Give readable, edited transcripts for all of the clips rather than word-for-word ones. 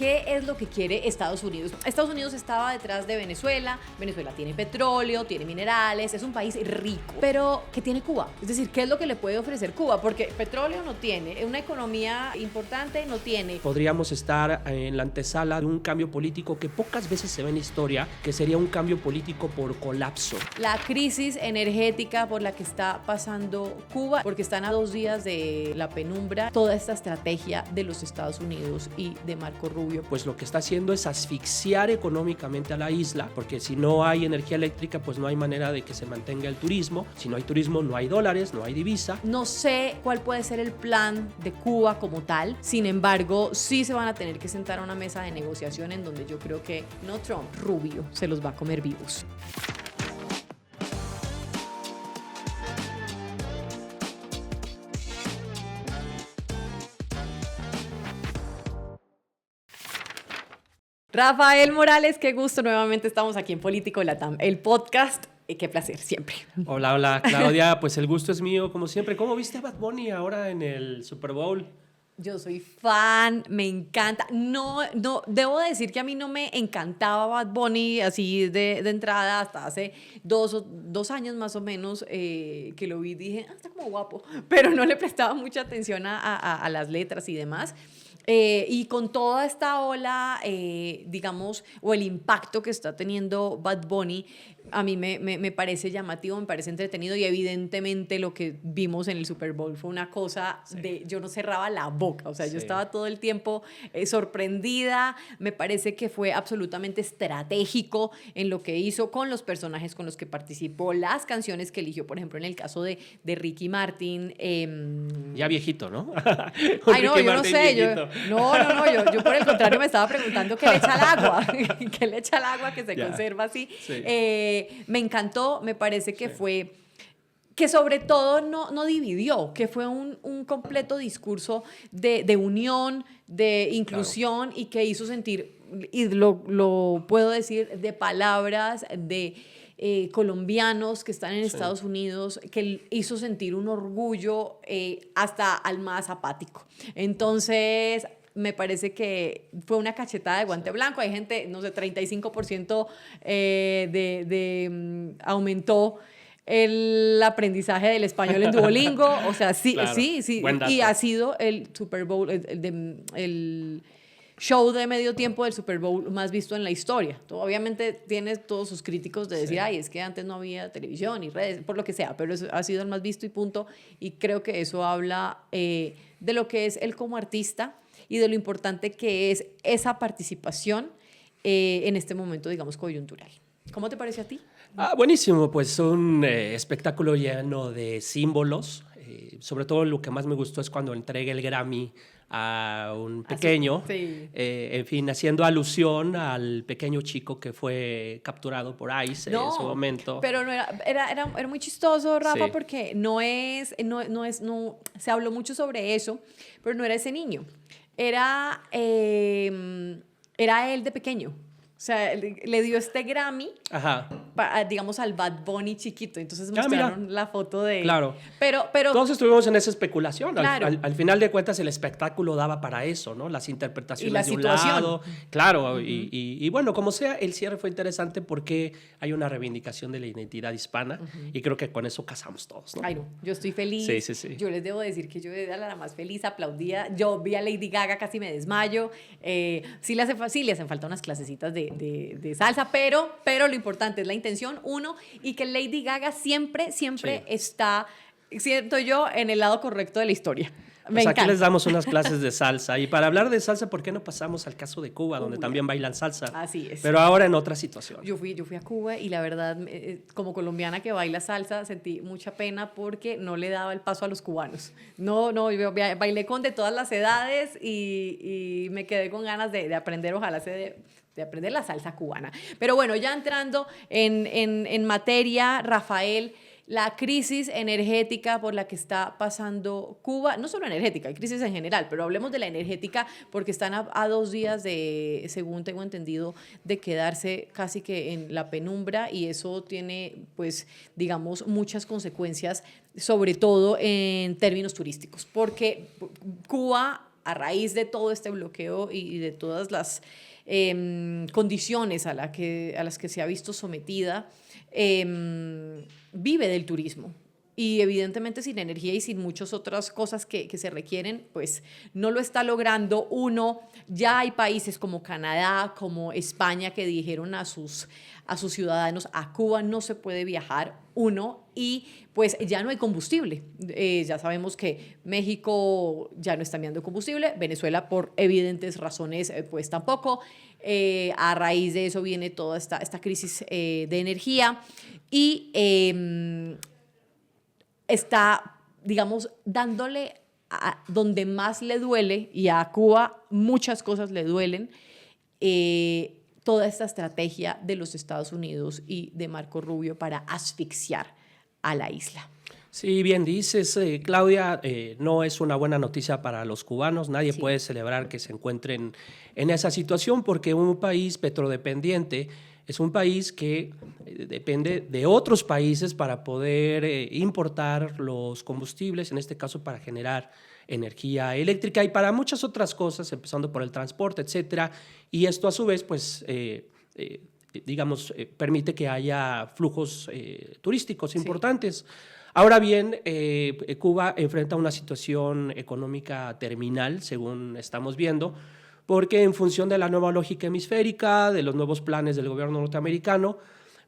¿qué es lo que quiere Estados Unidos? Estados Unidos estaba detrás de Venezuela. Venezuela tiene petróleo, tiene minerales, es un país rico. Pero, ¿qué tiene Cuba? Es decir, ¿qué es lo que le puede ofrecer Cuba? Porque petróleo no tiene, una economía importante no tiene. Podríamos estar en la antesala de un cambio político que pocas veces se ve en la historia, que sería un cambio político por colapso. La crisis energética por la que está pasando Cuba, porque están a 2 días de la penumbra, toda esta estrategia de los Estados Unidos y de Marco Rubio. Pues lo que está haciendo es asfixiar económicamente a la isla, porque si no hay energía eléctrica, pues no hay manera de que se mantenga el turismo. Si no hay turismo, no hay dólares, no hay divisa. No sé cuál puede ser el plan de Cuba como tal, sin embargo, sí se van a tener que sentar a una mesa de negociación en donde yo creo que no Trump, Rubio se los va a comer vivos. Rafael Morales, qué gusto, nuevamente estamos aquí en Político Latam, el podcast. Qué placer, siempre. Hola, hola, Claudia, pues el gusto es mío, como siempre. ¿Cómo viste a Bad Bunny ahora en el Super Bowl? Yo soy fan, me encanta. No, debo decir que a mí no me encantaba Bad Bunny así de entrada hasta hace dos años más o menos que lo vi, dije, está como guapo, pero no le prestaba mucha atención a las letras y demás. Y con toda esta ola, digamos, o el impacto que está teniendo Bad Bunny, a mí me parece llamativo, me parece entretenido y evidentemente lo que vimos en el Super Bowl fue una cosa de, yo no cerraba la boca, o sea, yo estaba todo el tiempo sorprendida, me parece que fue absolutamente estratégico en lo que hizo con los personajes con los que participó, las canciones que eligió, por ejemplo, en el caso de Ricky Martin. Ya viejito, ¿no? Ay, no, yo no sé, yo por el contrario me estaba preguntando qué le echa al agua, qué le echa al agua que se conserva así. Sí. Me encantó, me parece que fue, que sobre todo no dividió, que fue un completo discurso de unión, de inclusión, claro, y que hizo sentir, y lo puedo decir, de palabras de colombianos que están en Estados Unidos, que hizo sentir un orgullo hasta al más apático. Entonces, me parece que fue una cachetada de guante blanco. Hay gente, no sé, 35% aumentó el aprendizaje del español en Duolingo. O sea, sí, claro, sí. Y ha sido el Super Bowl, el show de medio tiempo del Super Bowl más visto en la historia. Obviamente tiene todos sus críticos de decir, ay, es que antes no había televisión y redes, por lo que sea, pero eso ha sido el más visto y punto. Y creo que eso habla de lo que es él como artista y de lo importante que es esa participación en este momento, digamos, coyuntural. ¿Cómo te parece a ti? Buenísimo, pues un espectáculo lleno de símbolos. Sobre todo lo que más me gustó es cuando entrega el Grammy a un pequeño, en fin, haciendo alusión al pequeño chico que fue capturado por ICE en su momento. Pero no era muy chistoso, Rafa, porque no se habló mucho sobre eso, pero no era ese niño, era él de pequeño. O sea, le dio este Grammy, digamos, al Bad Bunny chiquito. Entonces mostraron la foto de él. Claro. Pero todos estuvimos en esa especulación. Claro. Al final de cuentas, el espectáculo daba para eso, ¿no? Las interpretaciones y la de un situación. lado. Claro. Y bueno, como sea, el cierre fue interesante porque hay una reivindicación de la identidad hispana y creo que con eso casamos todos, ¿no? Ay, no. Yo estoy feliz. Sí. Yo les debo decir que yo era la más feliz, aplaudía. Yo vi a Lady Gaga, casi me desmayo. Sí le hacen falta unas clasecitas de salsa, pero lo importante es la intención, uno, y que Lady Gaga siempre está, siento yo, en el lado correcto de la historia. Pues aquí les damos unas clases de salsa. Y para hablar de salsa, ¿por qué no pasamos al caso de Cuba, donde también bailan salsa? Así es. Pero ahora en otra situación. Yo fui a Cuba y la verdad, como colombiana que baila salsa, sentí mucha pena porque no le daba el paso a los cubanos. No, yo bailé con de todas las edades y me quedé con ganas de aprender, ojalá de aprender la salsa cubana. Pero bueno, ya entrando en materia, Rafael, la crisis energética por la que está pasando Cuba, no solo energética, hay crisis en general, pero hablemos de la energética porque están a 2 días de, según tengo entendido, de quedarse casi que en la penumbra y eso tiene, pues, digamos, muchas consecuencias, sobre todo en términos turísticos, porque Cuba a raíz de todo este bloqueo y de todas las condiciones a las que se ha visto sometida, vive del turismo. Y evidentemente sin energía y sin muchas otras cosas que se requieren, pues no lo está logrando uno. Ya hay países como Canadá, como España, que dijeron a sus ciudadanos: a Cuba no se puede viajar, y pues ya no hay combustible. Ya sabemos que México ya no está enviando combustible, Venezuela por evidentes razones pues tampoco. A raíz de eso viene toda esta crisis de energía y está, digamos, dándole a donde más le duele, y a Cuba muchas cosas le duelen, toda esta estrategia de los Estados Unidos y de Marco Rubio para asfixiar a la isla. Sí, bien dices, Claudia, no es una buena noticia para los cubanos. Nadie puede celebrar que se encuentren en esa situación, porque un país petrodependiente es un país que depende de otros países para poder importar los combustibles, en este caso para generar energía eléctrica y para muchas otras cosas, empezando por el transporte, etcétera. Y esto a su vez, pues, permite que haya flujos turísticos importantes. Ahora bien, Cuba enfrenta una situación económica terminal, según estamos viendo, porque en función de la nueva lógica hemisférica, de los nuevos planes del gobierno norteamericano,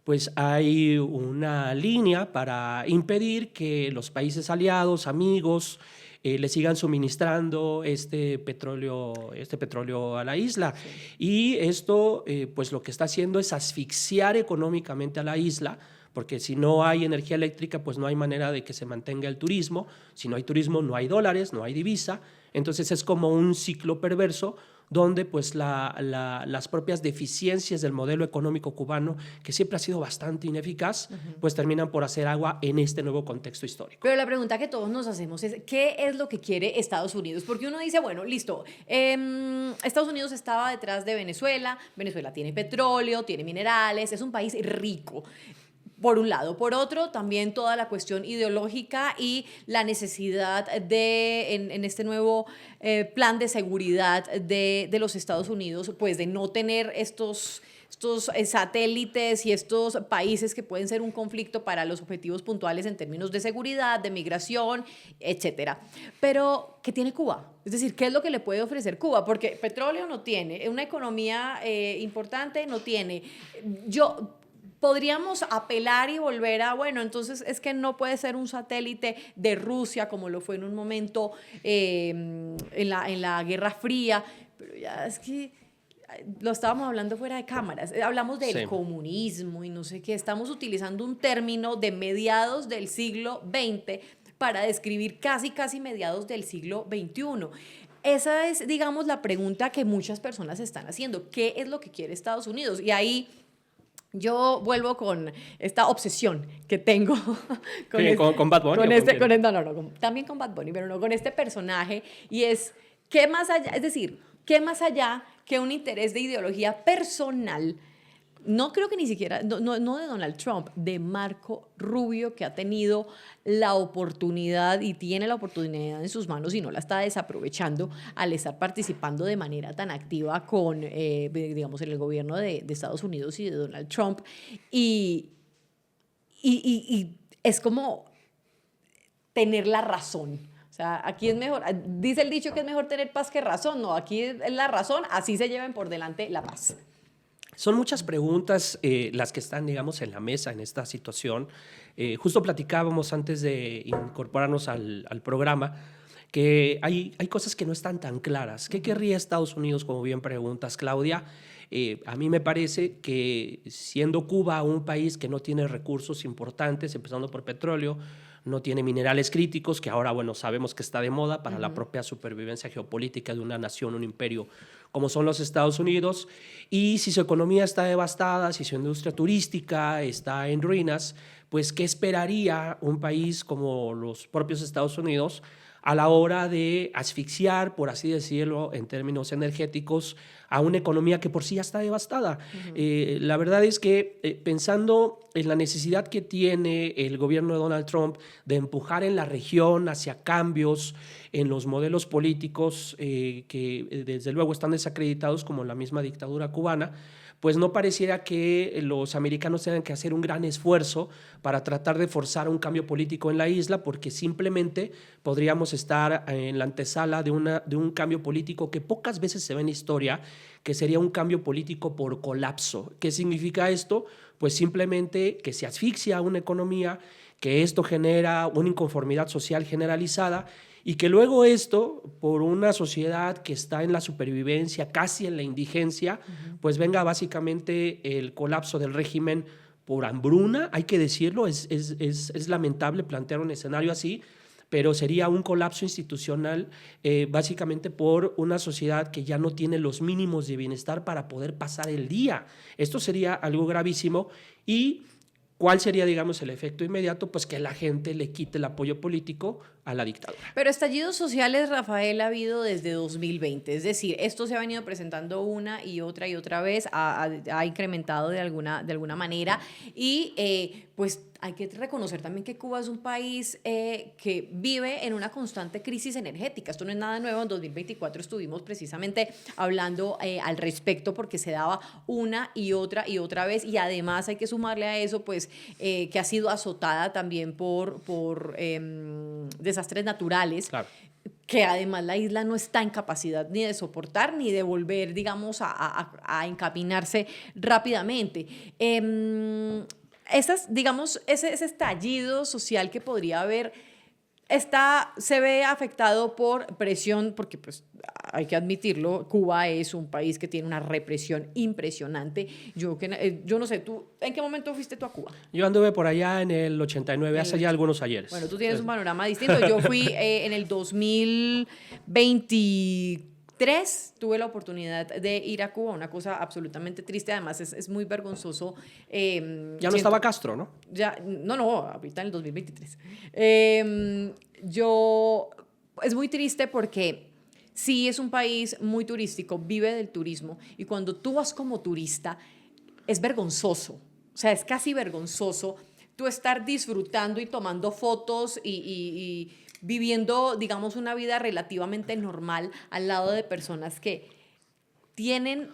pues hay una línea para impedir que los países aliados, amigos, le sigan suministrando este petróleo a la isla. Sí. Y esto, pues lo que está haciendo es asfixiar económicamente a la isla, porque si no hay energía eléctrica, pues no hay manera de que se mantenga el turismo. Si no hay turismo, no hay dólares, no hay divisa. Entonces es como un ciclo perverso donde pues las propias deficiencias del modelo económico cubano, que siempre ha sido bastante ineficaz, pues terminan por hacer agua en este nuevo contexto histórico. Pero la pregunta que todos nos hacemos es: ¿qué es lo que quiere Estados Unidos? Porque uno dice, bueno, listo, Estados Unidos estaba detrás de Venezuela, Venezuela tiene petróleo, tiene minerales, es un país rico, por un lado. Por otro, también toda la cuestión ideológica y la necesidad de, en este nuevo plan de seguridad de los Estados Unidos, pues de no tener estos satélites y estos países que pueden ser un conflicto para los objetivos puntuales en términos de seguridad, de migración, etcétera. Pero, ¿qué tiene Cuba? Es decir, ¿qué es lo que le puede ofrecer Cuba? Porque petróleo no tiene, una economía importante no tiene. Podríamos apelar y volver a, bueno, entonces es que no puede ser un satélite de Rusia como lo fue en un momento en la Guerra Fría, pero ya es que lo estábamos hablando fuera de cámaras, hablamos del comunismo y no sé qué, estamos utilizando un término de mediados del siglo XX para describir casi mediados del siglo XXI. Esa es, digamos, la pregunta que muchas personas están haciendo. ¿Qué es lo que quiere Estados Unidos? Y ahí yo vuelvo con esta obsesión que tengo con Bad Bunny. También con Bad Bunny, pero no con este personaje. Y es, ¿qué más allá? Es decir, ¿qué más allá que un interés de ideología personal? No creo que ni siquiera, no de Donald Trump, de Marco Rubio, que ha tenido la oportunidad y tiene la oportunidad en sus manos y no la está desaprovechando al estar participando de manera tan activa con, digamos, en el gobierno de Estados Unidos y de Donald Trump. Y es como tener la razón. O sea, aquí es mejor, dice el dicho que es mejor tener paz que razón. No, aquí es la razón, así se lleven por delante la paz. Son muchas preguntas las que están, digamos, en la mesa en esta situación. Justo platicábamos antes de incorporarnos al programa que hay cosas que no están tan claras. ¿Qué querría Estados Unidos, como bien preguntas, Claudia? A mí me parece que siendo Cuba un país que no tiene recursos importantes, empezando por petróleo, no tiene minerales críticos, que ahora, bueno, sabemos que está de moda para la propia supervivencia geopolítica de una nación, un imperio como son los Estados Unidos, y si su economía está devastada, si su industria turística está en ruinas, pues ¿qué esperaría un país como los propios Estados Unidos a la hora de asfixiar, por así decirlo, en términos energéticos, a una economía que por sí ya está devastada. La verdad es que pensando en la necesidad que tiene el gobierno de Donald Trump de empujar en la región hacia cambios en los modelos políticos que desde luego están desacreditados, como la misma dictadura cubana, pues no pareciera que los americanos tengan que hacer un gran esfuerzo para tratar de forzar un cambio político en la isla, porque simplemente podríamos estar en la antesala de un cambio político que pocas veces se ve en historia, que sería un cambio político por colapso. ¿Qué significa esto? Pues simplemente que se asfixia una economía, que esto genera una inconformidad social generalizada, y que luego esto, por una sociedad que está en la supervivencia, casi en la indigencia, pues venga básicamente el colapso del régimen por hambruna, hay que decirlo, es lamentable plantear un escenario así, pero sería un colapso institucional básicamente por una sociedad que ya no tiene los mínimos de bienestar para poder pasar el día. Esto sería algo gravísimo. Y ¿cuál sería, digamos, el efecto inmediato? Pues que la gente le quite el apoyo político a la dictadura. Pero estallidos sociales, Rafael, ha habido desde 2020. Es decir, esto se ha venido presentando una y otra vez, ha incrementado de alguna manera. Y pues hay que reconocer también que Cuba es un país que vive en una constante crisis energética. Esto no es nada nuevo. En 2024 estuvimos precisamente hablando al respecto, porque se daba una y otra vez. Y además hay que sumarle a eso, pues, que ha sido azotada también por desastres naturales. Claro. Que además la isla no está en capacidad ni de soportar ni de volver, digamos, a encaminarse rápidamente. Digamos, ese estallido social que podría haber se ve afectado por presión, porque pues hay que admitirlo, Cuba es un país que tiene una represión impresionante. Yo no sé, ¿tú en qué momento fuiste tú a Cuba? Yo anduve por allá en el 89, hace ya algunos ayeres. Bueno, tú tienes un panorama distinto. Yo fui en el 2023, tuve la oportunidad de ir a Cuba, una cosa absolutamente triste, además es muy vergonzoso. Ya no estaba Castro, ¿no? Ya, no, ahorita en el 2023. Es muy triste porque sí es un país muy turístico, vive del turismo, y cuando tú vas como turista es vergonzoso, o sea, es casi vergonzoso tú estar disfrutando y tomando fotos y viviendo, digamos, una vida relativamente normal al lado de personas que tienen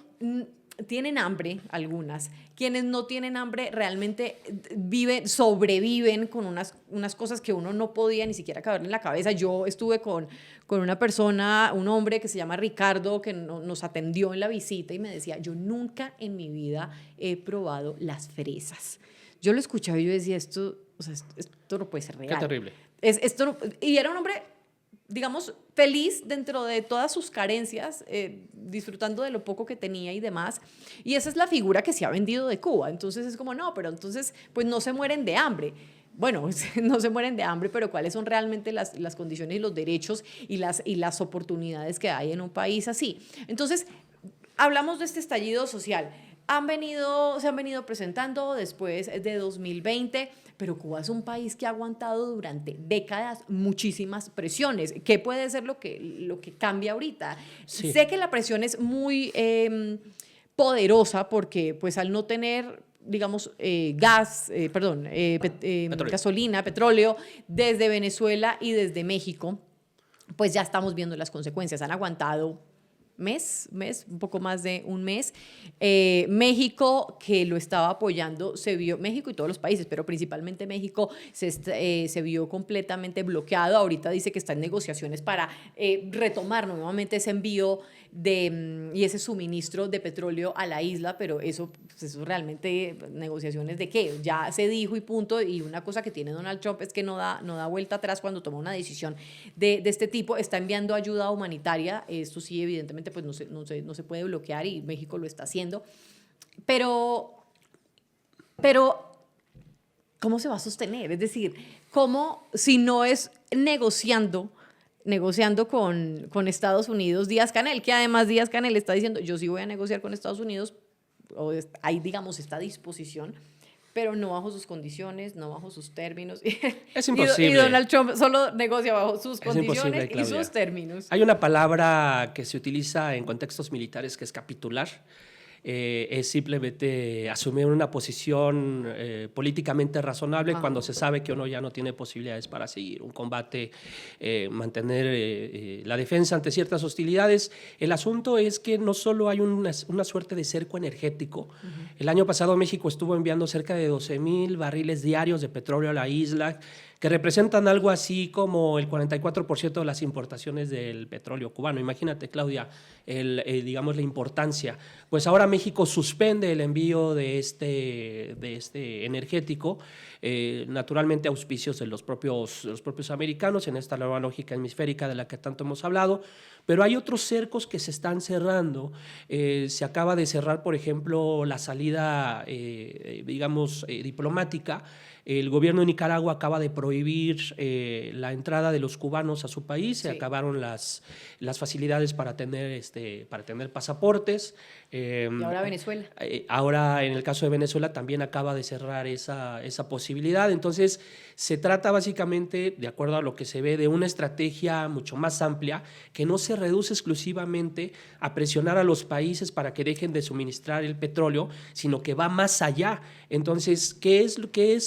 hambre, algunas. Quienes no tienen hambre realmente sobreviven con unas cosas que uno no podía ni siquiera caberle en la cabeza. Yo estuve con una persona, un hombre que se llama Ricardo, que nos atendió en la visita y me decía, yo nunca en mi vida he probado las fresas. Yo lo escuchaba y yo decía, esto no puede ser real. Qué terrible. Y era un hombre, digamos, feliz dentro de todas sus carencias, disfrutando de lo poco que tenía y demás. Y esa es la figura que se ha vendido de Cuba. Entonces es como, no, pero entonces pues no se mueren de hambre. Bueno, no se mueren de hambre, pero ¿cuáles son realmente las condiciones y los derechos y las oportunidades que hay en un país así? Entonces, hablamos de este estallido social. Se han venido presentando después de 2020, pero Cuba es un país que ha aguantado durante décadas muchísimas presiones. ¿Qué puede ser lo que cambia ahorita? Sí. Sé que la presión es muy poderosa porque pues al no tener, digamos, gasolina, petróleo, desde Venezuela y desde México, pues ya estamos viendo las consecuencias. Han aguantado un poco más de un mes. México, que lo estaba apoyando, México y todos los países, pero principalmente México se vio completamente bloqueado. Ahorita dice que está en negociaciones para retomar nuevamente ese envío y ese suministro de petróleo a la isla, pero eso realmente, negociaciones de qué, ya se dijo y punto. Y una cosa que tiene Donald Trump es que no da vuelta atrás cuando toma una decisión de este tipo. Está enviando ayuda humanitaria, esto sí, evidentemente pues no se puede bloquear y México lo está haciendo, pero ¿cómo se va a sostener? Es decir, ¿cómo, si no es negociando con Estados Unidos? Díaz-Canel, que además Díaz-Canel está diciendo, yo sí voy a negociar con Estados Unidos, o hay, digamos, esta disposición, pero no bajo sus condiciones, no bajo sus términos. Es imposible. Y Donald Trump solo negocia bajo sus condiciones imposible, y sus términos. Hay una palabra que se utiliza en contextos militares que es capitular. Es simplemente asumir una posición políticamente razonable cuando se sabe que uno ya no tiene posibilidades para seguir un combate, mantener la defensa ante ciertas hostilidades. El asunto es que no solo hay una suerte de cerco energético. El año pasado México estuvo enviando cerca de 12,000 barriles diarios de petróleo a la isla, que representan algo así como el 44% de las importaciones del petróleo cubano. Imagínate, Claudia, digamos la importancia. Pues ahora México suspende el envío de este energético, naturalmente auspicios de los propios americanos, en esta nueva lógica hemisférica de la que tanto hemos hablado, pero hay otros cercos que se están cerrando. Se acaba de cerrar, por ejemplo, la salida, diplomática. El gobierno de Nicaragua acaba de prohibir la entrada de los cubanos a su país. Sí. Se acabaron las facilidades para tener pasaportes. Y ahora Venezuela. Ahora, en el caso de Venezuela, también acaba de cerrar esa posibilidad. Entonces, se trata básicamente, de acuerdo a lo que se ve, de una estrategia mucho más amplia que no se reduce exclusivamente a presionar a los países para que dejen de suministrar el petróleo, sino que va más allá. Entonces, ¿qué es lo que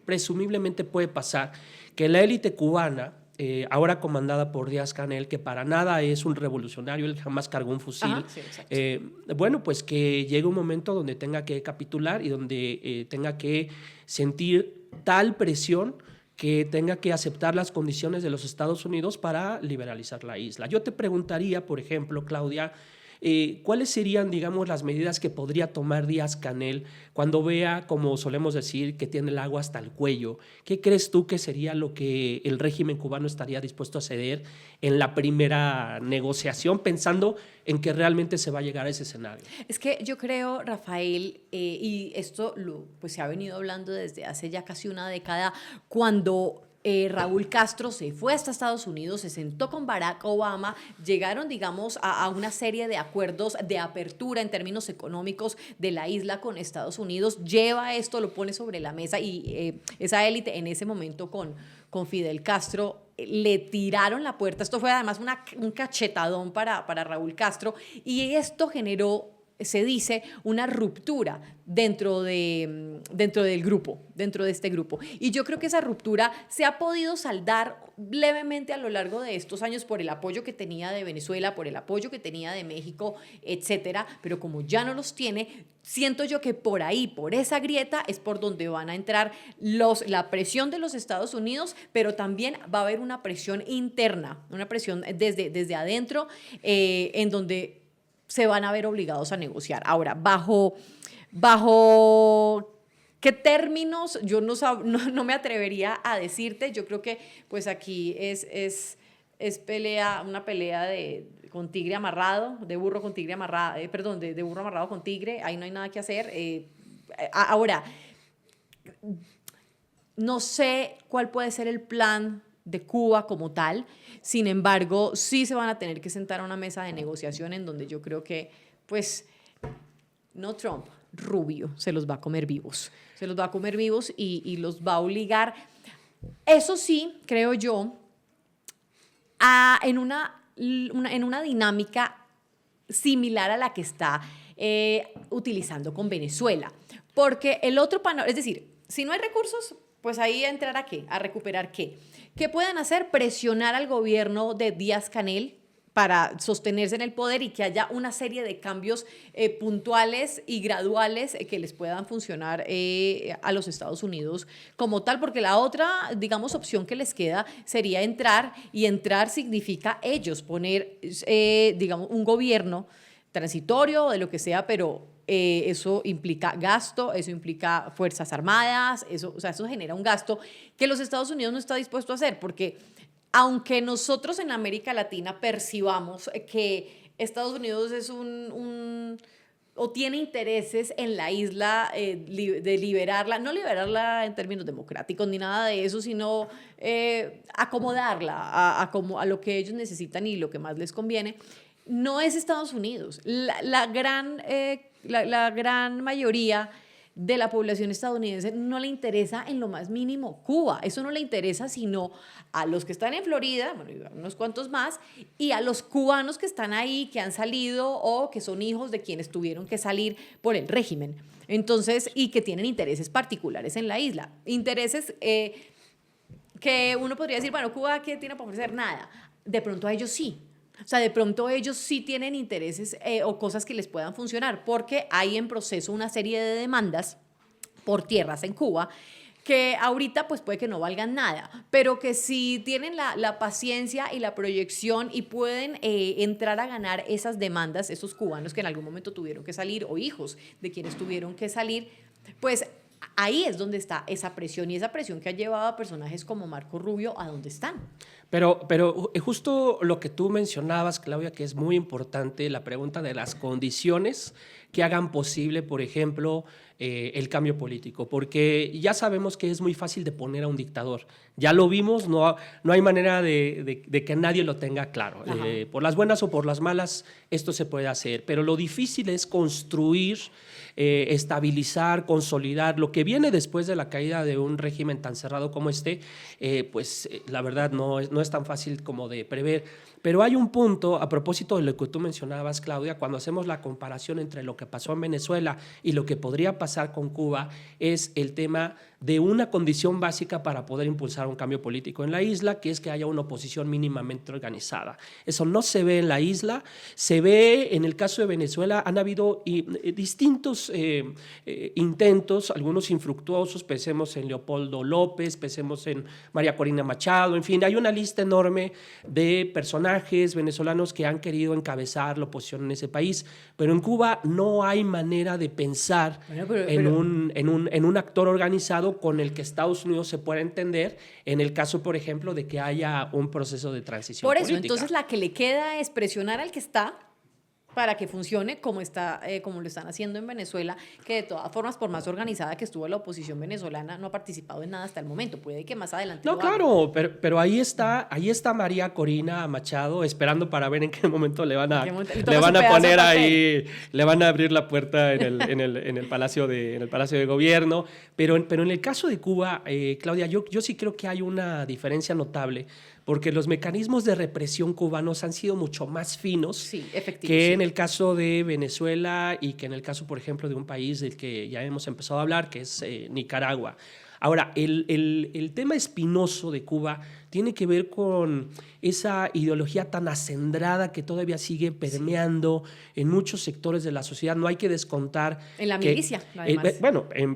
presumiblemente puede pasar? Que la élite cubana, ahora comandada por Díaz-Canel, que para nada es un revolucionario, él jamás cargó un fusil. Sí, bueno, pues que llegue un momento donde tenga que capitular y donde tenga que sentir tal presión que tenga que aceptar las condiciones de los Estados Unidos para liberalizar la isla. Yo te preguntaría, por ejemplo, Claudia, ¿cuáles serían, digamos, las medidas que podría tomar Díaz-Canel cuando vea, como solemos decir, que tiene el agua hasta el cuello? ¿Qué crees tú que sería lo que el régimen cubano estaría dispuesto a ceder en la primera negociación, pensando en que realmente se va a llegar a ese escenario? Es que yo creo, Rafael, y esto pues se ha venido hablando desde hace ya casi una década, cuando Raúl Castro se fue hasta Estados Unidos, se sentó con Barack Obama, llegaron, digamos, a una serie de acuerdos de apertura en términos económicos de la isla con Estados Unidos, lleva esto, lo pone sobre la mesa y esa élite en ese momento con Fidel Castro le tiraron la puerta. Esto fue además un cachetadón para Raúl Castro y esto generó, se dice, una ruptura dentro del grupo, dentro de este grupo. Y yo creo que esa ruptura se ha podido saldar levemente a lo largo de estos años por el apoyo que tenía de Venezuela, por el apoyo que tenía de México, etcétera, pero como ya no los tiene, siento yo que por ahí, por esa grieta, es por donde van a entrar la presión de los Estados Unidos, pero también va a haber una presión interna, una presión desde adentro, en donde se van a ver obligados a negociar. Ahora, ¿bajo qué términos? Yo no me atrevería a decirte. Yo creo que pues aquí es una pelea con tigre amarrado, de burro con tigre amarrado, de burro amarrado con tigre. Ahí no hay nada que hacer. Ahora, no sé cuál puede ser el plan de Cuba como tal. Sin embargo, sí se van a tener que sentar a una mesa de negociación en donde yo creo que, pues, no Trump, Rubio, se los va a comer vivos. Se los va a comer vivos y los va a obligar, eso sí, creo yo, en una dinámica similar a la que está utilizando con Venezuela. Porque el otro panorama, es decir, si no hay recursos, pues ahí entrar a ¿qué? A recuperar ¿qué? ¿Qué pueden hacer? Presionar al gobierno de Díaz-Canel para sostenerse en el poder y que haya una serie de cambios puntuales y graduales que les puedan funcionar a los Estados Unidos como tal, porque la otra, digamos, opción que les queda sería entrar, y entrar significa ellos poner, digamos, un gobierno transitorio o de lo que sea, pero eso implica gasto, eso implica fuerzas armadas, eso genera un gasto que los Estados Unidos no está dispuesto a hacer, porque aunque nosotros en América Latina percibamos que Estados Unidos es o tiene intereses en la isla de liberarla, no liberarla en términos democráticos ni nada de eso, sino acomodarla a lo que ellos necesitan y lo que más les conviene, no es Estados Unidos. La gran mayoría de la población estadounidense no le interesa en lo más mínimo Cuba. Eso no le interesa sino a los que están en Florida, bueno, y a unos cuantos más, y a los cubanos que están ahí, que han salido o que son hijos de quienes tuvieron que salir por el régimen. Entonces, y que tienen intereses particulares en la isla. Intereses que uno podría decir, bueno, Cuba, ¿qué tiene para ofrecer? Nada. De pronto a ellos sí. O sea, de pronto ellos sí tienen intereses o cosas que les puedan funcionar, porque hay en proceso una serie de demandas por tierras en Cuba que ahorita pues puede que no valgan nada, pero que si tienen la paciencia y la proyección y pueden entrar a ganar esas demandas, esos cubanos que en algún momento tuvieron que salir o hijos de quienes tuvieron que salir, pues ahí es donde está esa presión y esa presión que ha llevado a personajes como Marco Rubio a donde están. Pero justo lo que tú mencionabas, Claudia, que es muy importante, la pregunta de las condiciones que hagan posible, por ejemplo, el cambio político, porque ya sabemos que es muy fácil de poner a un dictador. Ya lo vimos, no hay manera de que nadie lo tenga claro. Por las buenas o por las malas, esto se puede hacer, pero lo difícil es construir, estabilizar, consolidar. Lo que viene después de la caída de un régimen tan cerrado como este, la verdad no es tan fácil como de prever. Pero hay un punto, a propósito de lo que tú mencionabas, Claudia, cuando hacemos la comparación entre lo que pasó en Venezuela y lo que podría pasar con Cuba, es el tema de una condición básica para poder impulsar un cambio político en la isla, que es que haya una oposición mínimamente organizada. Eso no se ve en la isla, se ve en el caso de Venezuela. Han habido distintos intentos, algunos infructuosos, pensemos en Leopoldo López, pensemos en María Corina Machado, en fin, hay una lista enorme de personajes venezolanos que han querido encabezar la oposición en ese país, pero en Cuba no hay manera de pensar en un actor organizado con el que Estados Unidos se pueda entender en el caso, por ejemplo, de que haya un proceso de transición política. Por eso, política. entonces la que le queda es presionar al que está para que funcione como lo están haciendo en Venezuela, que de todas formas, por más organizada que estuvo la oposición venezolana, no ha participado en nada hasta el momento. Puede que más adelante No, claro, pero ahí está María Corina Machado esperando para ver en qué momento le van a poner ahí, le van a abrir la puerta en el Palacio de Gobierno. Pero en el caso de Cuba, Claudia, yo sí creo que hay una diferencia notable, porque los mecanismos de represión cubanos han sido mucho más finos que en el caso de Venezuela y que en el caso, por ejemplo, de un país del que ya hemos empezado a hablar, que es Nicaragua. Ahora, el tema espinoso de Cuba tiene que ver con esa ideología tan acendrada que todavía sigue permeando en muchos sectores de la sociedad. No hay que descontar. En la milicia, además.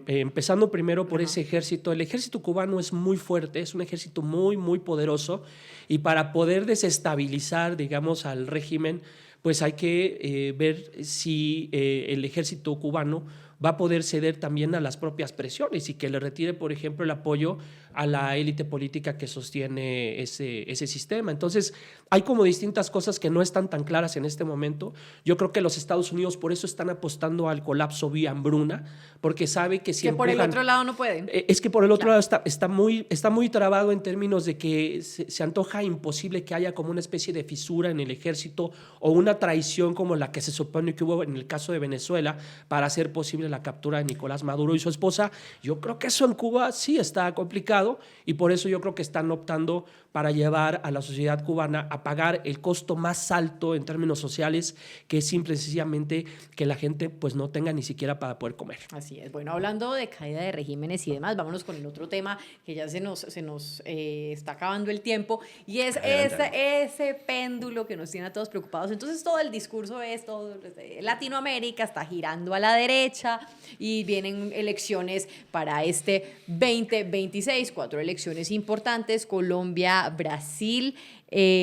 Empezando primero por ese ejército. El ejército cubano es muy fuerte, es un ejército muy, muy poderoso, y para poder desestabilizar, digamos, al régimen, pues hay que ver si el ejército cubano va a poder ceder también a las propias presiones y que le retire, por ejemplo, el apoyo a la élite política que sostiene ese sistema. Entonces, hay como distintas cosas que no están tan claras en este momento. Yo creo que los Estados Unidos por eso están apostando al colapso vía hambruna, porque sabe que si que empujan, por el otro lado no pueden. Es que por el otro lado está muy trabado en términos de que se antoja imposible que haya como una especie de fisura en el ejército o una traición como la que se supone que hubo en el caso de Venezuela para hacer posible la captura de Nicolás Maduro y su esposa. Yo creo que eso en Cuba sí está complicado, y por eso yo creo que están optando para llevar a la sociedad cubana a pagar el costo más alto en términos sociales, que es simple y sencillamente que la gente pues no tenga ni siquiera para poder comer. Así es. Bueno, hablando de caída de regímenes y demás, vámonos con el otro tema que ya se nos está acabando el tiempo, y es ese péndulo que nos tiene a todos preocupados. Entonces todo el discurso es todo Latinoamérica está girando a la derecha y vienen elecciones para este 2026, 4 elecciones importantes: Colombia, Brasil,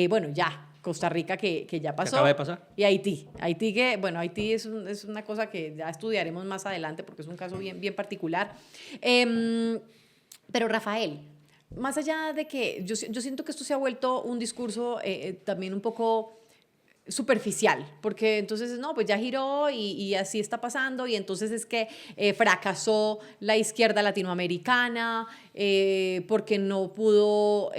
bueno, ya Costa Rica que ya pasó. Acaba de pasar. Y Haití. Haití es una cosa que ya estudiaremos más adelante porque es un caso bien, bien particular. Pero Rafael, más allá de que yo siento que esto se ha vuelto un discurso también un poco superficial, porque entonces no, pues ya giró y así está pasando, y entonces es que fracasó la izquierda latinoamericana porque no pudo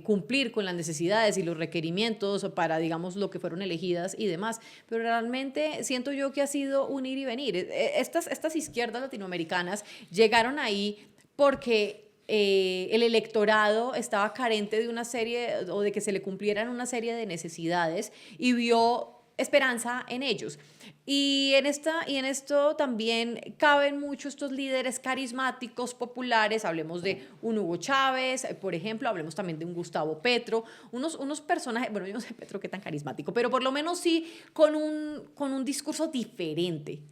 cumplir con las necesidades y los requerimientos para, digamos, lo que fueron elegidas y demás. Pero realmente siento yo que ha sido un ir y venir. Estas izquierdas latinoamericanas llegaron ahí porque el electorado estaba carente de una serie, o de que se le cumplieran una serie de necesidades, y vio esperanza en ellos. Y en esto también caben mucho estos líderes carismáticos, populares. Hablemos de un Hugo Chávez, por ejemplo, hablemos también de un Gustavo Petro, unos personajes, bueno, yo no sé Petro qué tan carismático, pero por lo menos sí con un discurso diferente.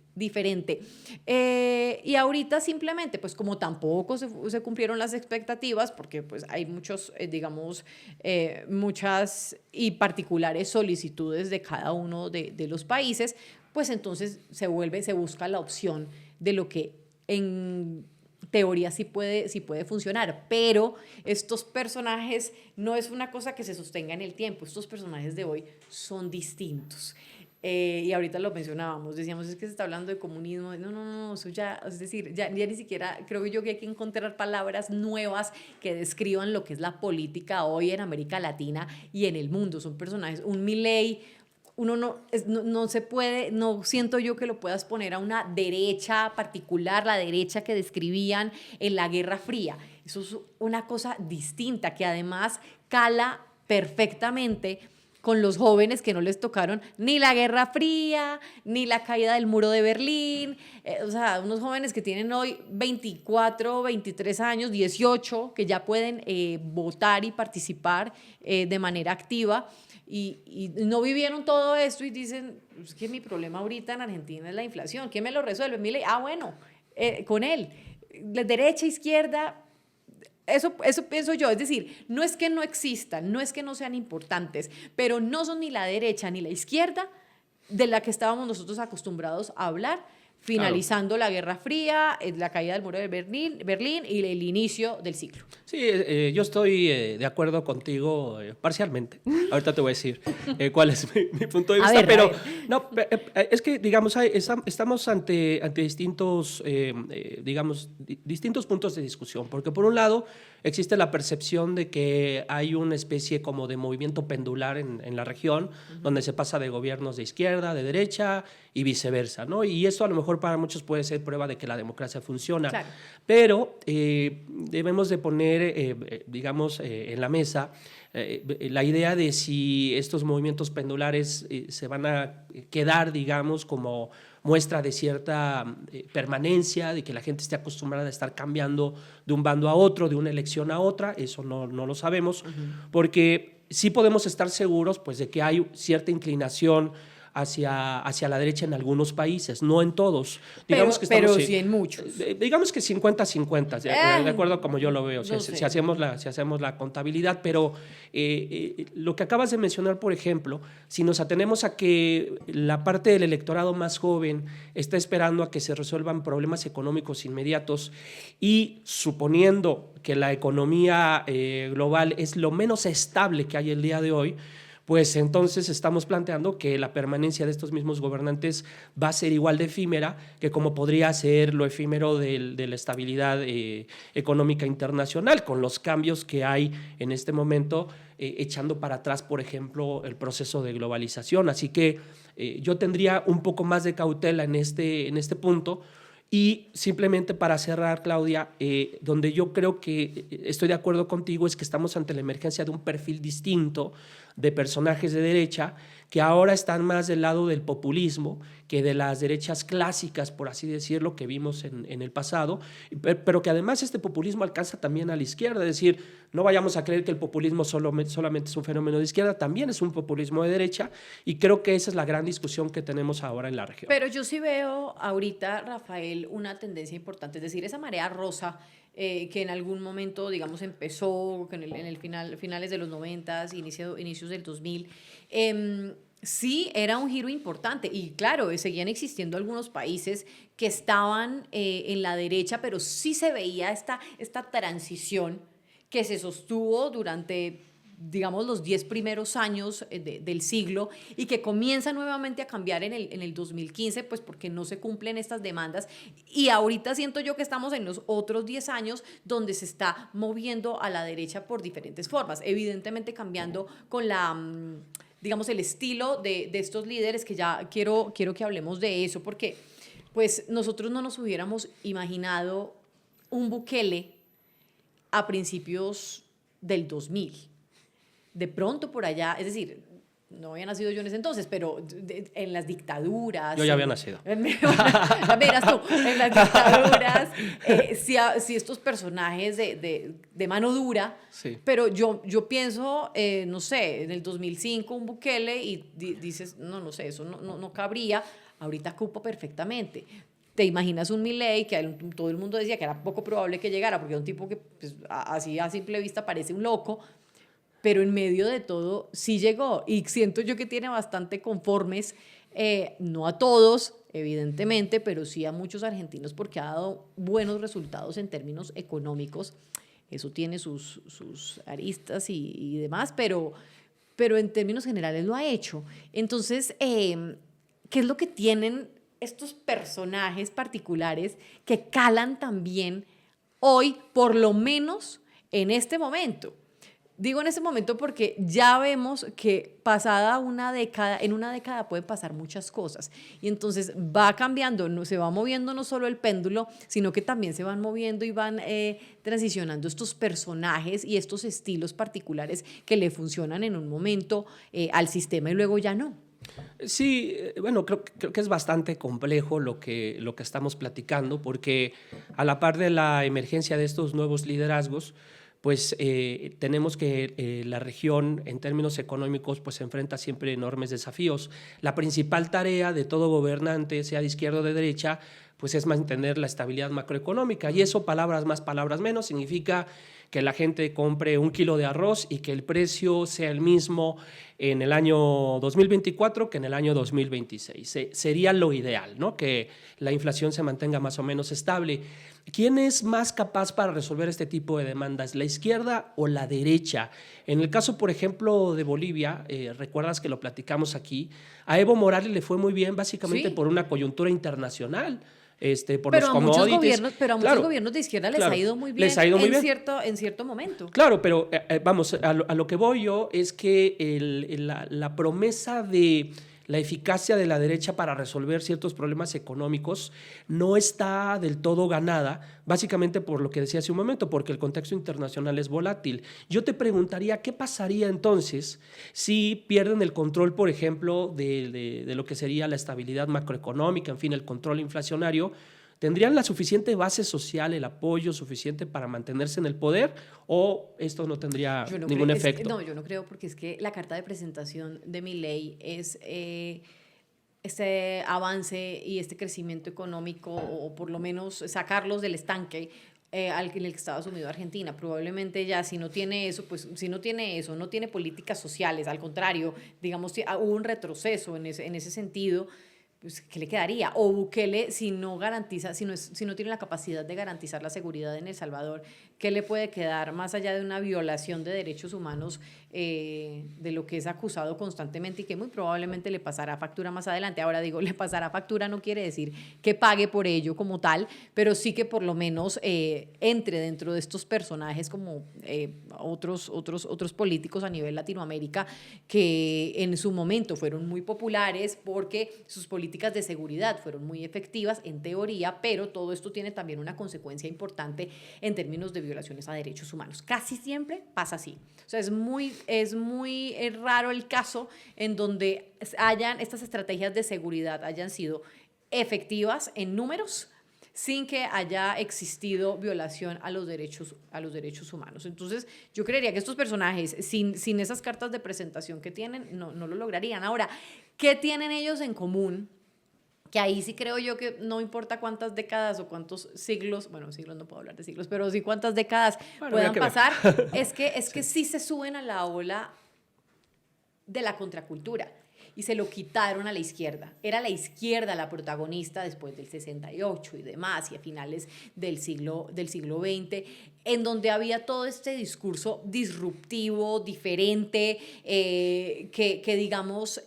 Y ahorita simplemente, pues como tampoco se cumplieron las expectativas, porque pues hay muchos, digamos, muchas y particulares solicitudes de cada uno de los países, pues entonces se busca la opción de lo que en teoría sí puede funcionar, pero estos personajes no es una cosa que se sostenga en el tiempo. Estos personajes de hoy son distintos. Y ahorita lo mencionábamos, decíamos, es que se está hablando de comunismo. No, eso ya, es decir, ya ni siquiera creo yo que hay que encontrar palabras nuevas que describan lo que es la política hoy en América Latina y en el mundo. Son personajes, un Milei, uno no se puede, no siento yo que lo puedas poner a una derecha particular, la derecha que describían en la Guerra Fría. Eso es una cosa distinta que además cala perfectamente con los jóvenes que no les tocaron ni la Guerra Fría, ni la caída del muro de Berlín. O sea, unos jóvenes que tienen hoy 24, 23 años, 18, que ya pueden votar y participar de manera activa, y no vivieron todo esto y dicen, es que mi problema ahorita en Argentina es la inflación. ¿Quién me lo resuelve? Milei. Bueno, con él. La derecha, izquierda. Eso pienso yo, es decir, no es que no existan, no es que no sean importantes, pero no son ni la derecha ni la izquierda de la que estábamos nosotros acostumbrados a hablar, finalizando la Guerra Fría, la caída del muro de Berlín y el inicio del ciclo. Sí, yo estoy de acuerdo contigo parcialmente. Ahorita te voy a decir cuál es mi punto de vista, pero no, es que, digamos, estamos ante distintos, digamos, distintos puntos de discusión, porque por un lado existe la percepción de que hay una especie como de movimiento pendular en la región, donde se pasa de gobiernos de izquierda, de derecha y viceversa, ¿no? Y eso a lo mejor para muchos puede ser prueba de que la democracia funciona, claro. Pero debemos de poner, digamos, en la mesa la idea de si estos movimientos pendulares se van a quedar, digamos, como muestra de cierta permanencia, de que la gente esté acostumbrada a estar cambiando de un bando a otro, de una elección a otra. Eso no lo sabemos, porque sí podemos estar seguros, pues, de que hay cierta inclinación hacia la derecha en algunos países, no en todos. Digamos pero sí en muchos. Digamos que 50-50, de acuerdo a como yo lo veo, si hacemos la contabilidad, pero lo que acabas de mencionar, por ejemplo, si nos atenemos a que la parte del electorado más joven está esperando a que se resuelvan problemas económicos inmediatos, y suponiendo que la economía global es lo menos estable que hay el día de hoy, pues entonces estamos planteando que la permanencia de estos mismos gobernantes va a ser igual de efímera que como podría ser lo efímero de la estabilidad económica internacional, con los cambios que hay en este momento, echando para atrás, por ejemplo, el proceso de globalización. Así que yo tendría un poco más de cautela en este punto. Y simplemente para cerrar, Claudia, donde yo creo que estoy de acuerdo contigo es que estamos ante la emergencia de un perfil distinto de personajes de derecha que ahora están más del lado del populismo que de las derechas clásicas, por así decirlo, que vimos en el pasado, pero que además este populismo alcanza también a la izquierda. Es decir, no vayamos a creer que el populismo solamente es un fenómeno de izquierda, también es un populismo de derecha, y creo que esa es la gran discusión que tenemos ahora en la región. Pero yo sí veo ahorita, Rafael, una tendencia importante, es decir, esa marea rosa que en algún momento, digamos, empezó en el finales de los 90, inicios del 2000, sí era un giro importante, y claro, seguían existiendo algunos países que estaban en la derecha, pero sí se veía esta transición que se sostuvo durante digamos, los 10 primeros años del siglo y que comienza nuevamente a cambiar en el 2015, pues porque no se cumplen estas demandas. Y ahorita siento yo que estamos en los otros 10 años donde se está moviendo a la derecha por diferentes formas, evidentemente cambiando con la... digamos, el estilo de estos líderes, que ya quiero que hablemos de eso, porque pues nosotros no nos hubiéramos imaginado un Bukele a principios del 2000. De pronto por allá, es decir, no había nacido yo en ese entonces, pero en las dictaduras... Yo ya había nacido. Verás tú, en las dictaduras, sí estos personajes de mano dura, sí. Pero yo pienso, no sé, en el 2005 un Bukele y dices, no sé, eso no cabría, ahorita cupo perfectamente. Te imaginas un Milei que todo el mundo decía que era poco probable que llegara, porque era un tipo que pues, así a simple vista parece un loco, pero en medio de todo sí llegó y siento yo que tiene bastante conformes, no a todos, evidentemente, pero sí a muchos argentinos porque ha dado buenos resultados en términos económicos. Eso tiene sus aristas y demás, pero en términos generales lo ha hecho. Entonces, ¿qué es lo que tienen estos personajes particulares que calan también hoy, por lo menos en este momento? Digo en este momento porque ya vemos que pasada una década, en una década pueden pasar muchas cosas y entonces va cambiando, no, se va moviendo no solo el péndulo, sino que también se van moviendo y van transicionando estos personajes y estos estilos particulares que le funcionan en un momento al sistema y luego ya no. Sí, bueno, creo que es bastante complejo lo que estamos platicando, porque a la par de la emergencia de estos nuevos liderazgos, pues tenemos que la región en términos económicos pues enfrenta siempre enormes desafíos. La principal tarea de todo gobernante, sea de izquierda o de derecha, pues es mantener la estabilidad macroeconómica, y eso, palabras más, palabras menos, significa que la gente compre un kilo de arroz y que el precio sea el mismo en el año 2024 que en el año 2026. Sería lo ideal, ¿no? Que la inflación se mantenga más o menos estable. ¿Quién es más capaz para resolver este tipo de demandas, la izquierda o la derecha? En el caso, por ejemplo, de Bolivia, recuerdas que lo platicamos aquí, a Evo Morales le fue muy bien básicamente por una coyuntura internacional. Por pero los commodities. Pero a muchos gobiernos de izquierda les ha ido muy bien, en cierto momento. Claro, pero vamos, a lo que voy yo es que la promesa de la eficacia de la derecha para resolver ciertos problemas económicos no está del todo ganada, básicamente por lo que decía hace un momento, porque el contexto internacional es volátil. Yo te preguntaría, ¿qué pasaría entonces si pierden el control, por ejemplo, de lo que sería la estabilidad macroeconómica, en fin, el control inflacionario? ¿Tendrían la suficiente base social, el apoyo suficiente para mantenerse en el poder, o esto no tendría ningún efecto? No, yo no creo, porque es que la carta de presentación de Milei es este avance y este crecimiento económico, o por lo menos sacarlos del estanque en el que estaba sumido Argentina. Probablemente ya si no tiene eso, no tiene políticas sociales, al contrario, digamos, hubo un retroceso en ese sentido. Pues, ¿qué le quedaría? O Bukele, si no tiene la capacidad de garantizar la seguridad en El Salvador, ¿qué le puede quedar más allá de una violación de derechos humanos de lo que es acusado constantemente y que muy probablemente le pasará factura más adelante? Ahora digo, le pasará factura no quiere decir que pague por ello como tal, pero sí que por lo menos entre dentro de estos personajes como otros políticos a nivel Latinoamérica que en su momento fueron muy populares porque sus políticas de seguridad fueron muy efectivas en teoría, pero todo esto tiene también una consecuencia importante en términos de violaciones a derechos humanos. Casi siempre pasa así. O sea, es muy raro el caso en donde estas estrategias de seguridad hayan sido efectivas en números sin que haya existido violación a los derechos humanos. Entonces, yo creería que estos personajes, sin esas cartas de presentación que tienen, no lo lograrían. Ahora, ¿qué tienen ellos en común? Que ahí sí creo yo que no importa cuántas décadas o cuántos siglos, bueno, siglos no puedo hablar de siglos, pero sí cuántas décadas puedan pasar, es que sí se suben a la ola de la contracultura. y se lo quitaron a la izquierda. Era la izquierda la protagonista después del 68 y demás, y a finales del siglo XX, en donde había todo este discurso disruptivo, diferente, que digamos,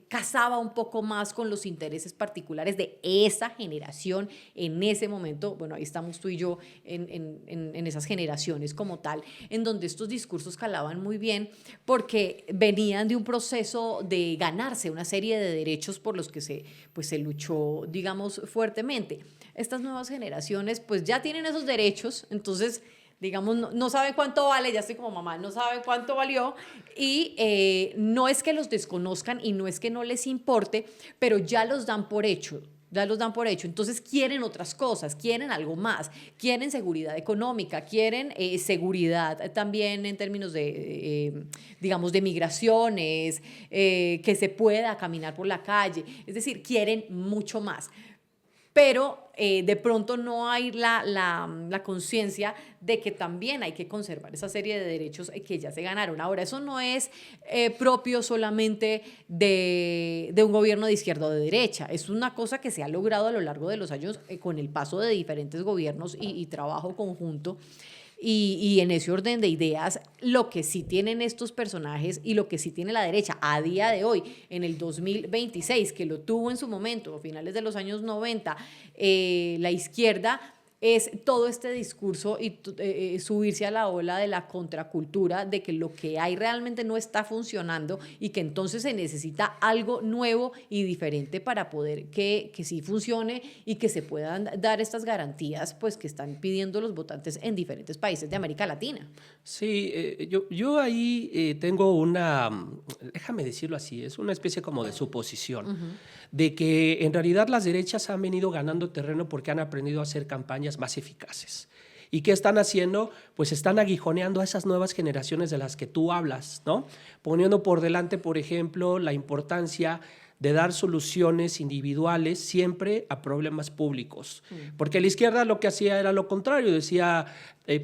casaba un poco más con los intereses particulares de esa generación en ese momento. Bueno, ahí estamos tú y yo en esas generaciones como tal, en donde estos discursos calaban muy bien porque venían de un proceso de ganarse una serie de derechos por los que se luchó, digamos, fuertemente. Estas nuevas generaciones pues ya tienen esos derechos, entonces digamos, no sabe cuánto vale, ya estoy como mamá, no sabe cuánto valió, y no es que los desconozcan y no es que no les importe, pero ya los dan por hecho. Ya los dan por hecho, entonces quieren otras cosas, quieren algo más, quieren seguridad económica, quieren seguridad también en términos de, digamos, de migraciones, que se pueda caminar por la calle, es decir, quieren mucho más. Pero de pronto no hay la conciencia de que también hay que conservar esa serie de derechos que ya se ganaron. Ahora, eso no es propio solamente de un gobierno de izquierda o de derecha, es una cosa que se ha logrado a lo largo de los años con el paso de diferentes gobiernos y trabajo conjunto. Y en ese orden de ideas, lo que sí tienen estos personajes y lo que sí tiene la derecha a día de hoy, en el 2026, que lo tuvo en su momento, a finales de los años 90, la izquierda, es todo este discurso y subirse a la ola de la contracultura, de que lo que hay realmente no está funcionando y que entonces se necesita algo nuevo y diferente para poder que sí funcione y que se puedan dar estas garantías pues, que están pidiendo los votantes en diferentes países de América Latina. Sí, yo ahí tengo déjame decirlo así, es una especie como de suposición, de que en realidad las derechas han venido ganando terreno porque han aprendido a hacer campañas más eficaces. ¿Y qué están haciendo? Pues están aguijoneando a esas nuevas generaciones de las que tú hablas, ¿no? Poniendo por delante, por ejemplo, la importancia de dar soluciones individuales siempre a problemas públicos. Porque la izquierda lo que hacía era lo contrario, decía,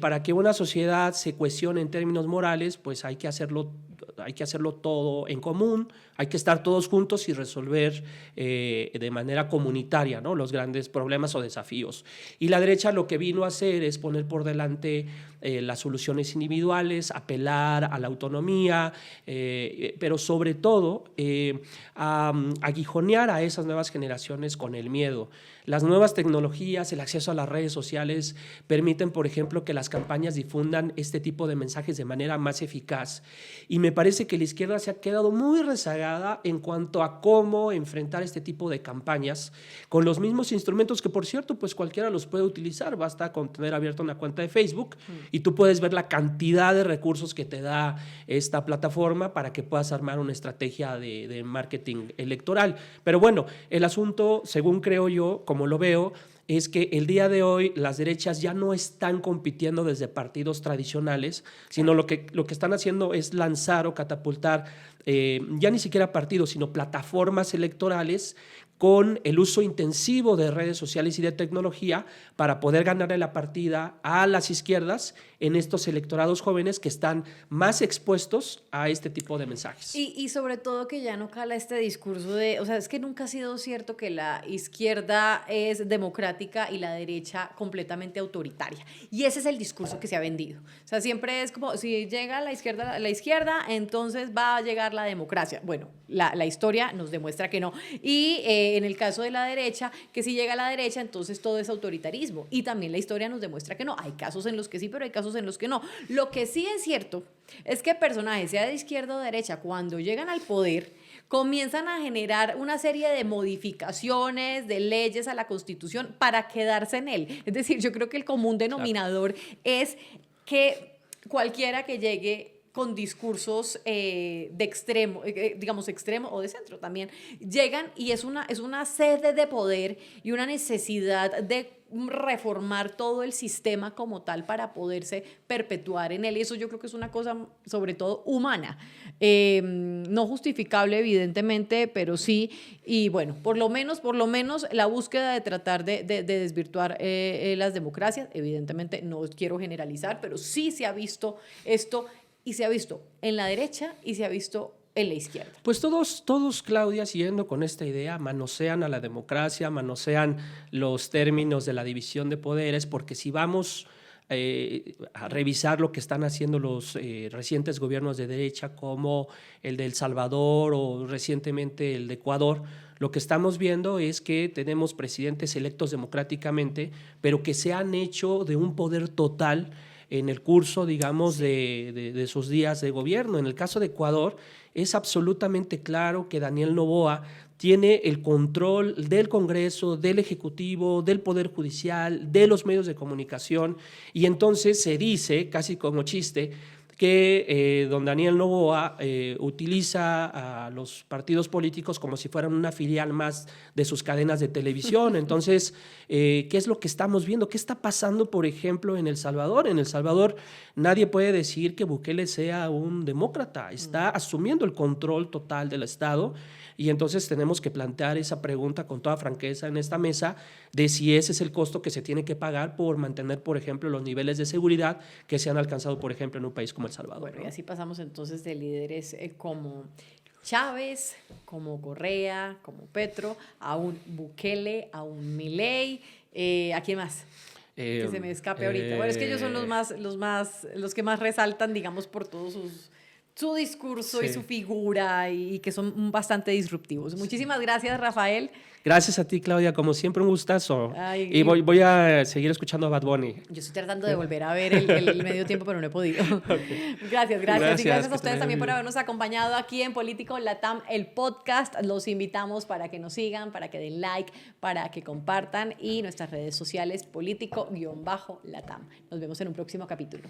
para que una sociedad se cohesione en términos morales, pues hay que hacerlo todo en común, hay que estar todos juntos y resolver de manera comunitaria, ¿no?, los grandes problemas o desafíos. Y la derecha lo que vino a hacer es poner por delante las soluciones individuales, apelar a la autonomía, pero sobre todo a aguijonear a esas nuevas generaciones con el miedo. Las nuevas tecnologías, el acceso a las redes sociales permiten, por ejemplo, que las campañas difundan este tipo de mensajes de manera más eficaz. Y me parece que la izquierda se ha quedado muy rezagada en cuanto a cómo enfrentar este tipo de campañas con los mismos instrumentos que, por cierto, pues cualquiera los puede utilizar. Basta con tener abierta una cuenta de Facebook y tú puedes ver la cantidad de recursos que te da esta plataforma para que puedas armar una estrategia de marketing electoral. Pero bueno, el asunto, según creo yo, como lo veo, es que el día de hoy las derechas ya no están compitiendo desde partidos tradicionales, sino lo que están haciendo es lanzar o catapultar ya ni siquiera partidos, sino plataformas electorales con el uso intensivo de redes sociales y de tecnología para poder ganarle la partida a las izquierdas en estos electorados jóvenes que están más expuestos a este tipo de mensajes. Y sobre todo que ya no cala este discurso de, o sea, es que nunca ha sido cierto que la izquierda es democrática y la derecha completamente autoritaria. Y ese es el discurso que se ha vendido. O sea, siempre es como, si llega la izquierda, entonces va a llegar la democracia. Bueno, la historia nos demuestra que no. Y en el caso de la derecha, que si llega a la derecha, entonces todo es autoritarismo. Y también la historia nos demuestra que no. Hay casos en los que sí, pero hay casos en los que no. Lo que sí es cierto es que personajes, sea de izquierda o derecha, cuando llegan al poder, comienzan a generar una serie de modificaciones, de leyes a la Constitución para quedarse en él. Es decir, yo creo que el común denominador es que cualquiera que llegue con discursos de extremo, digamos extremo o de centro también, llegan y es una sed de poder y una necesidad de reformar todo el sistema como tal para poderse perpetuar en él. Y eso yo creo que es una cosa sobre todo humana, no justificable evidentemente, pero sí, y bueno, por lo menos la búsqueda de tratar de desvirtuar las democracias, evidentemente no quiero generalizar, pero sí se ha visto esto. Y se ha visto en la derecha y se ha visto en la izquierda. Pues todos, Claudia, siguiendo con esta idea, manosean a la democracia, manosean los términos de la división de poderes, porque si vamos a revisar lo que están haciendo los recientes gobiernos de derecha, como el de El Salvador o recientemente el de Ecuador, lo que estamos viendo es que tenemos presidentes electos democráticamente, pero que se han hecho de un poder total en el curso, digamos, de sus días de gobierno. En el caso de Ecuador, es absolutamente claro que Daniel Noboa tiene el control del Congreso, del Ejecutivo, del Poder Judicial, de los medios de comunicación, y entonces se dice, casi como chiste, que don Daniel Noboa utiliza a los partidos políticos como si fueran una filial más de sus cadenas de televisión. Entonces, ¿qué es lo que estamos viendo? ¿Qué está pasando, por ejemplo, en El Salvador? En El Salvador nadie puede decir que Bukele sea un demócrata. Está asumiendo el control total del Estado. Y entonces tenemos que plantear esa pregunta con toda franqueza en esta mesa de si ese es el costo que se tiene que pagar por mantener, por ejemplo, los niveles de seguridad que se han alcanzado, por ejemplo, en un país como El Salvador. Bueno, ¿no? y así pasamos entonces de líderes como Chávez, como Correa, como Petro, a un Bukele, a un Milei, ¿a quién más? Que se me escape ahorita. Bueno, es que ellos son los que más resaltan, digamos, por todos su discurso y su figura y que son bastante disruptivos. Muchísimas gracias, Rafael. Gracias a ti, Claudia, como siempre un gustazo. Y voy a seguir escuchando a Bad Bunny. Yo estoy tratando de volver a ver el medio tiempo, pero no he podido. Okay. Gracias. Y gracias a ustedes también por habernos acompañado aquí en Político Latam, el podcast. Los invitamos para que nos sigan, para que den like, para que compartan, y nuestras redes sociales, Político-Latam. Nos vemos en un próximo capítulo.